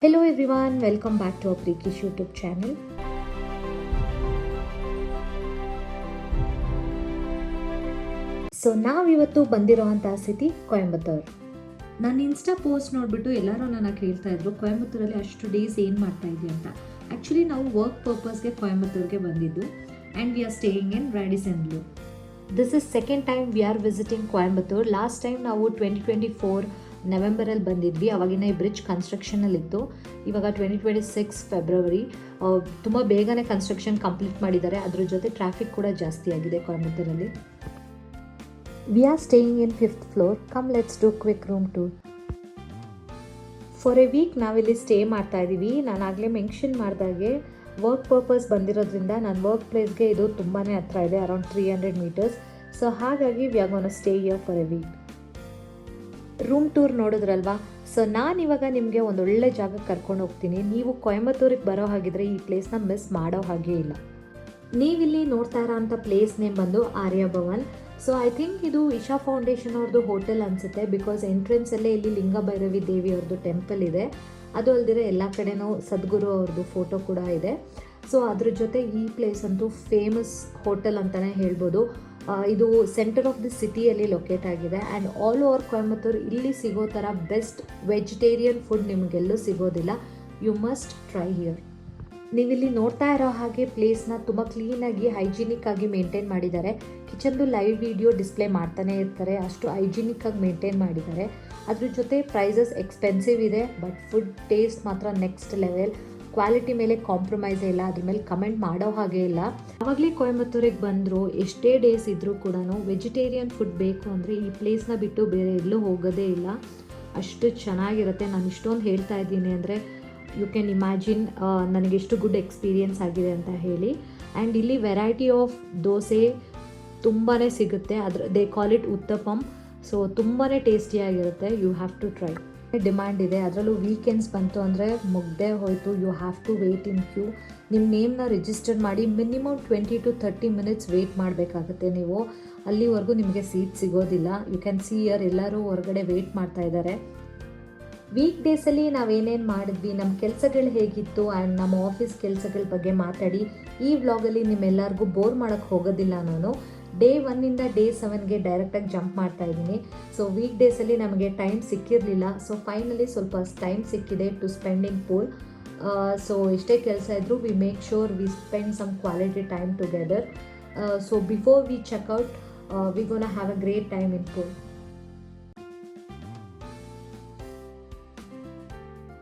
Hello everyone, welcome back to our Prekish YouTube channel. So ನಾವಿವತ್ತು ಬಂದಿರೋವಂತಹ city Coimbatore. ನನ್ನ insta post ನೋಡಿಬಿಟ್ಟು ಎಲ್ಲರೂ ನನ್ನ ಕೇಳ್ತಾ ಇದ್ರು ಕೊಯಂಬತ್ತೂರಲ್ಲಿ ಅಷ್ಟು ಡೇಸ್ ಏನು ಮಾಡ್ತಾ ಇದೆಯಾ ಅಂತ. ಆ್ಯಕ್ಚುಲಿ ನಾವು ವರ್ಕ್ ಪರ್ಪಸ್ಗೆ ಕೊಯಂಬತ್ತೂರ್ಗೆ ಬಂದಿದ್ದು and we are staying in Radisson blue. This is second time we are visiting Coimbatore. Last time ನಾವು 2024 ನವೆಂಬರಲ್ಲಿ ಬಂದಿದ್ವಿ. ಅವಾಗಿನ ಈ ಬ್ರಿಡ್ಜ್ ಕನ್ಸ್ಟ್ರಕ್ಷನಲ್ಲಿತ್ತು. ಇವಾಗ 2026 ಫೆಬ್ರವರಿ. ತುಂಬ ಬೇಗನೆ ಕನ್ಸ್ಟ್ರಕ್ಷನ್ ಕಂಪ್ಲೀಟ್ ಮಾಡಿದ್ದಾರೆ. ಅದ್ರ ಜೊತೆ ಟ್ರಾಫಿಕ್ ಕೂಡ ಜಾಸ್ತಿ ಆಗಿದೆ ಕೊಯಂಬತ್ತೂರಲ್ಲಿ. We are staying in 5th floor. Come let's do quick room tour. For a week ನಾವಿಲ್ಲಿ ಸ್ಟೇ ಮಾಡ್ತಾ ಇದ್ದೀವಿ. ನಾನು ಆಗಲೇ ಮೆನ್ಷನ್ ಮಾಡಿದಾಗೆ ವರ್ಕ್ ಪರ್ಪಸ್ ಬಂದಿರೋದ್ರಿಂದ ನನ್ನ ವರ್ಕ್ ಪ್ಲೇಸ್ಗೆ ಇದು ತುಂಬಾ ಹತ್ರ ಇದೆ, ಅರೌಂಡ್ 300 ಮೀಟರ್ಸ್. ಸೊ ಹಾಗಾಗಿ we are gonna stay here for a week. Room tour ನೋಡಿದ್ರಲ್ವಾ. ಸೊ ನಾನಿವಾಗ ನಿಮಗೆ ಒಂದೊಳ್ಳೆ ಜಾಗಕ್ಕೆ ಕರ್ಕೊಂಡು ಹೋಗ್ತೀನಿ. ನೀವು ಕೊಯಂಬತ್ತೂರಿಗೆ ಬರೋ ಹಾಗಿದ್ರೆ ಈ ಪ್ಲೇಸ್ನ ಮಿಸ್ ಮಾಡೋ ಹಾಗೇ ಇಲ್ಲ. ನೀವಿಲ್ಲಿ ನೋಡ್ತಾ ಇರೋ ಅಂಥ ಪ್ಲೇಸ್ ನೇಮ್ ಬಂದು ಆರ್ಯ ಭವನ್. ಸೊ ಐ ಥಿಂಕ್ ಇದು ಇಶಾ ಫೌಂಡೇಶನ್ ಅವ್ರದ್ದು ಹೋಟೆಲ್ ಅನಿಸುತ್ತೆ, ಬಿಕಾಸ್ ಎಂಟ್ರೆನ್ಸಲ್ಲೇ ಇಲ್ಲಿ ಲಿಂಗಭೈರವಿ ದೇವಿ ಅವ್ರದ್ದು ಟೆಂಪಲ್ ಇದೆ. ಅದು ಅಲ್ಲದೆ ಎಲ್ಲ ಕಡೆನೂ ಸದ್ಗುರು ಅವ್ರದ್ದು ಫೋಟೋ ಕೂಡ ಇದೆ. ಸೊ ಅದ್ರ ಜೊತೆ ಈ ಪ್ಲೇಸ್ ಅಂತೂ ಫೇಮಸ್ ಹೋಟೆಲ್ ಅಂತಲೇ ಹೇಳ್ಬೋದು. ಇದು ಸೆಂಟರ್ ಆಫ್ ದಿ ಸಿಟಿಯಲ್ಲಿ ಲೊಕೇಟ್ ಆಗಿದೆ ಆ್ಯಂಡ್ ಆಲ್ ಓವರ್ ಕೊಯಂಬತ್ತೂರ್ ಇಲ್ಲಿ ಸಿಗೋ ಥರ ಬೆಸ್ಟ್ ವೆಜಿಟೇರಿಯನ್ ಫುಡ್ ನಿಮಗೆಲ್ಲೂ ಸಿಗೋದಿಲ್ಲ. You must try here. ನೀವಿಲ್ಲಿ ನೋಡ್ತಾ ಇರೋ ಹಾಗೆ ಪ್ಲೇಸ್ನ ತುಂಬ ಕ್ಲೀನಾಗಿ ಹೈಜಿನಿಕ್ ಆಗಿ ಮೇಂಟೈನ್ ಮಾಡಿದ್ದಾರೆ. ಕಿಚನ್ದು ಲೈವ್ ವಿಡಿಯೋ ಡಿಸ್ಪ್ಲೇ ಮಾಡ್ತಾನೆ ಇರ್ತಾರೆ, ಅಷ್ಟು ಹೈಜಿನಿಕ್ ಆಗಿ ಮೇಂಟೈನ್ ಮಾಡಿದ್ದಾರೆ. ಅದ್ರ ಜೊತೆ ಪ್ರೈಸಸ್ ಎಕ್ಸ್ಪೆನ್ಸಿವ್ ಇದೆ, ಬಟ್ ಫುಡ್ ಟೇಸ್ಟ್ ಮಾತ್ರ ನೆಕ್ಸ್ಟ್ ಲೆವೆಲ್. ಕ್ವಾಲಿಟಿ ಮೇಲೆ ಕಾಂಪ್ರಮೈಸೇ ಇಲ್ಲ, ಅದ್ರ ಮೇಲೆ ಕಮೆಂಟ್ ಮಾಡೋ ಹಾಗೆ ಇಲ್ಲ. ಆವಾಗಲೇ ಕೊಯಂಬತ್ತೂರಿಗೆ ಬಂದರು, ಎಷ್ಟೇ ಡೇಸ್ ಇದ್ದರೂ ಕೂಡ ವೆಜಿಟೇರಿಯನ್ ಫುಡ್ ಬೇಕು ಅಂದರೆ ಈ ಪ್ಲೇಸ್ನ ಬಿಟ್ಟು ಬೇರೆ ಎಲ್ಲೂ ಹೋಗೋದೇ ಇಲ್ಲ. ಅಷ್ಟು ಚೆನ್ನಾಗಿರುತ್ತೆ. ನಾನು ಇಷ್ಟೊಂದು ಹೇಳ್ತಾ ಇದ್ದೀನಿ ಅಂದರೆ ಯು ಕ್ಯಾನ್ ಇಮ್ಯಾಜಿನ್ ನನಗೆಷ್ಟು ಗುಡ್ ಎಕ್ಸ್ಪೀರಿಯನ್ಸ್ ಆಗಿದೆ ಅಂತ ಹೇಳಿ. ಆ್ಯಂಡ್ ಇಲ್ಲಿ ವೆರೈಟಿ ಆಫ್ ದೋಸೆ ತುಂಬಾ ಸಿಗುತ್ತೆ. They call it uttapam. So ತುಂಬಾ ಟೇಸ್ಟಿಯಾಗಿರುತ್ತೆ. You have to try. Demand ಇದೆ, ಅದರಲ್ಲೂ ವೀಕೆಂಡ್ಸ್ ಬಂತು ಅಂದರೆ ಮುಗ್ದೇ ಹೋಯಿತು. You have to wait in queue. ನಿಮ್ಮ ನೇಮ್ನ ರಿಜಿಸ್ಟರ್ ಮಾಡಿ ಮಿನಿಮಮ್ 20 to 30 ಮಿನಿಟ್ಸ್ ವೆಯ್ಟ್ ಮಾಡಬೇಕಾಗುತ್ತೆ ನೀವು. ಅಲ್ಲಿವರೆಗೂ ನಿಮಗೆ ಸೀಟ್ ಸಿಗೋದಿಲ್ಲ. ಯು ಕ್ಯಾನ್ ಸಿ ಇಯರ್ ಎಲ್ಲರೂ ಹೊರಗಡೆ ವೆಯ್ಟ್ ಮಾಡ್ತಾ ಇದ್ದಾರೆ. ವೀಕ್ ಡೇಸಲ್ಲಿ ನಾವೇನೇನು ಮಾಡಿದ್ವಿ, ನಮ್ಮ ಕೆಲಸಗಳು ಹೇಗಿತ್ತು ಆ್ಯಂಡ್ ನಮ್ಮ ಆಫೀಸ್ ಕೆಲಸಗಳ ಬಗ್ಗೆ ಮಾತಾಡಿ ಈ ವ್ಲಾಗಲ್ಲಿ ನಿಮ್ಮೆಲ್ಲರಿಗೂ ಬೋರ್ ಮಾಡೋಕ್ಕೆ ಹೋಗೋದಿಲ್ಲ. ನಾನು ಡೇ 1ಇಂದ ಡೇ 7ಗೆ ಡೈರೆಕ್ಟಾಗಿ ಜಂಪ್ ಮಾಡ್ತಾ ಇದ್ದೀನಿ. ಸೊ ವೀಕ್ ಡೇಸಲ್ಲಿ ನಮಗೆ ಟೈಮ್ ಸಿಕ್ಕಿರಲಿಲ್ಲ. ಸೊ ಫೈನಲಿ ಸ್ವಲ್ಪ ಟೈಮ್ ಸಿಕ್ಕಿದೆ to spend in pool. So ಎಷ್ಟೇ ಕೆಲಸ ಇದ್ದರೂ we make sure we spend some quality time together. So before we check out we gonna have a great time in pool.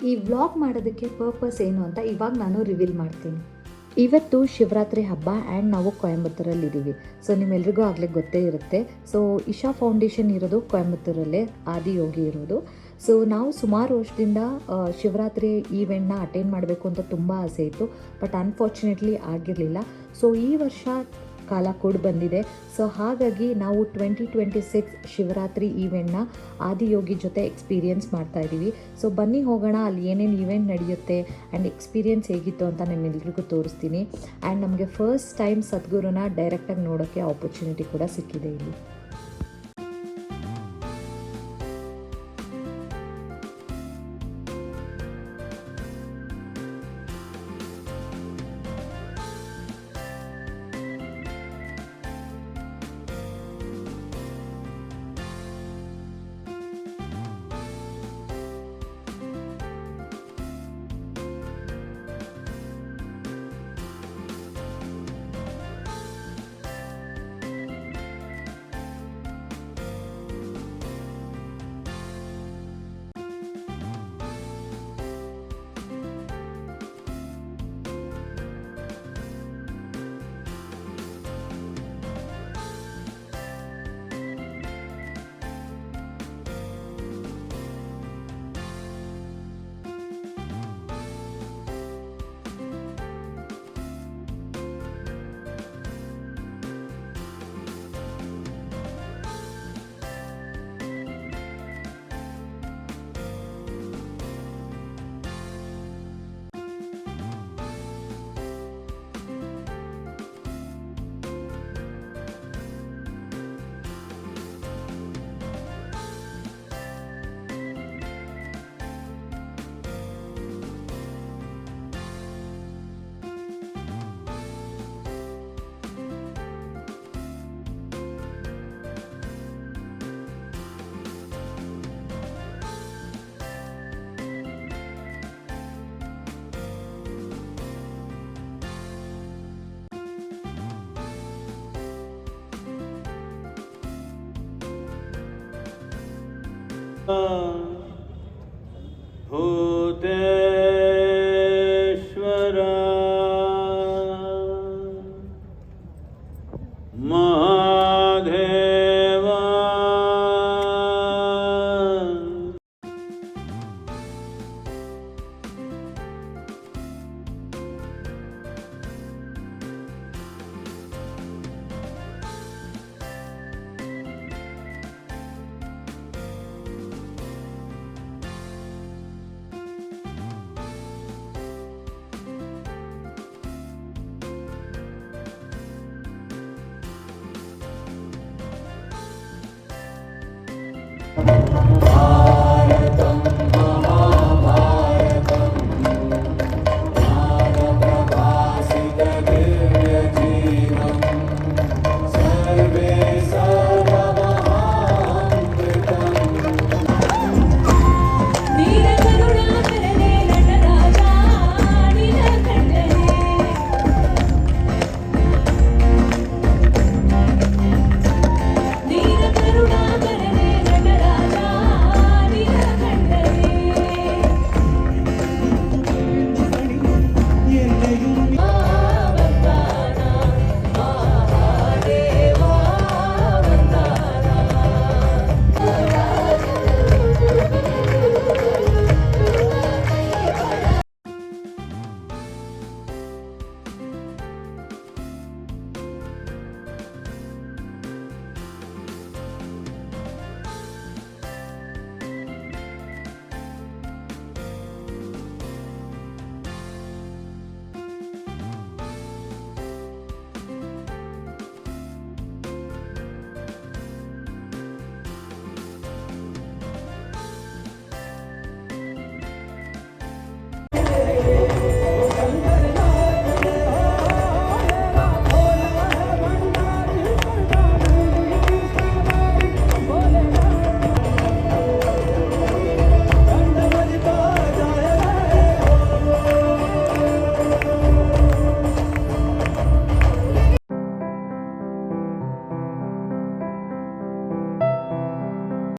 ಈ vlog ಮಾಡೋದಕ್ಕೆ purpose ಏನು ಅಂತ ಇವಾಗ ನಾನು ರಿವೀಲ್ ಮಾಡ್ತೀನಿ. ಇವತ್ತು ಶಿವರಾತ್ರಿ ಹಬ್ಬ ಆ್ಯಂಡ್ ನಾವು ಕೊಯಂಬತ್ತೂರಲ್ಲಿದ್ದೀವಿ. ಸೊ ನಿಮ್ಮೆಲ್ರಿಗೂ ಆಗಲೇ ಗೊತ್ತೇ ಇರುತ್ತೆ. ಸೊ ಇಶಾ ಫೌಂಡೇಶನ್ ಇರೋದು ಕೊಯಂಬತ್ತೂರಲ್ಲೇ, ಆದಿಯೋಗಿ ಇರೋದು. ಸೊ ನಾವು ಸುಮಾರು ವರ್ಷದಿಂದ ಶಿವರಾತ್ರಿ ಈವೆಂಟ್ನ ಅಟೆಂಡ್ ಮಾಡಬೇಕು ಅಂತ ತುಂಬ ಆಸೆ ಇತ್ತು, ಬಟ್ ಅನ್ಫಾರ್ಚುನೇಟ್ಲಿ ಆಗಿರಲಿಲ್ಲ. ಸೊ ಈ ವರ್ಷ ಕಾಲ ಕೂಡ ಬಂದಿದೆ. ಸೊ ಹಾಗಾಗಿ ನಾವು 2026 ಶಿವರಾತ್ರಿ ಈವೆಂಟ್ನ ಆದಿಯೋಗಿ ಜೊತೆ ಎಕ್ಸ್ಪೀರಿಯೆನ್ಸ್ ಮಾಡ್ತಾ ಇದ್ದೀವಿ. ಸೊ ಬನ್ನಿ ಹೋಗೋಣ, ಅಲ್ಲಿ ಏನೇನು ಈವೆಂಟ್ ನಡೆಯುತ್ತೆ ಆ್ಯಂಡ್ ಎಕ್ಸ್ಪೀರಿಯೆನ್ಸ್ ಹೇಗಿತ್ತು ಅಂತ ನಿಮ್ಮೆಲ್ರಿಗೂ ತೋರಿಸ್ತೀನಿ. ಆ್ಯಂಡ್ ನಮಗೆ ಫಸ್ಟ್ ಟೈಮ್ ಸದ್ಗುರುನ ಡೈರೆಕ್ಟಾಗಿ ನೋಡೋಕ್ಕೆ ಆಪರ್ಚುನಿಟಿ ಕೂಡ ಸಿಕ್ಕಿದೆ ಇಲ್ಲಿ. ಭೂತೆ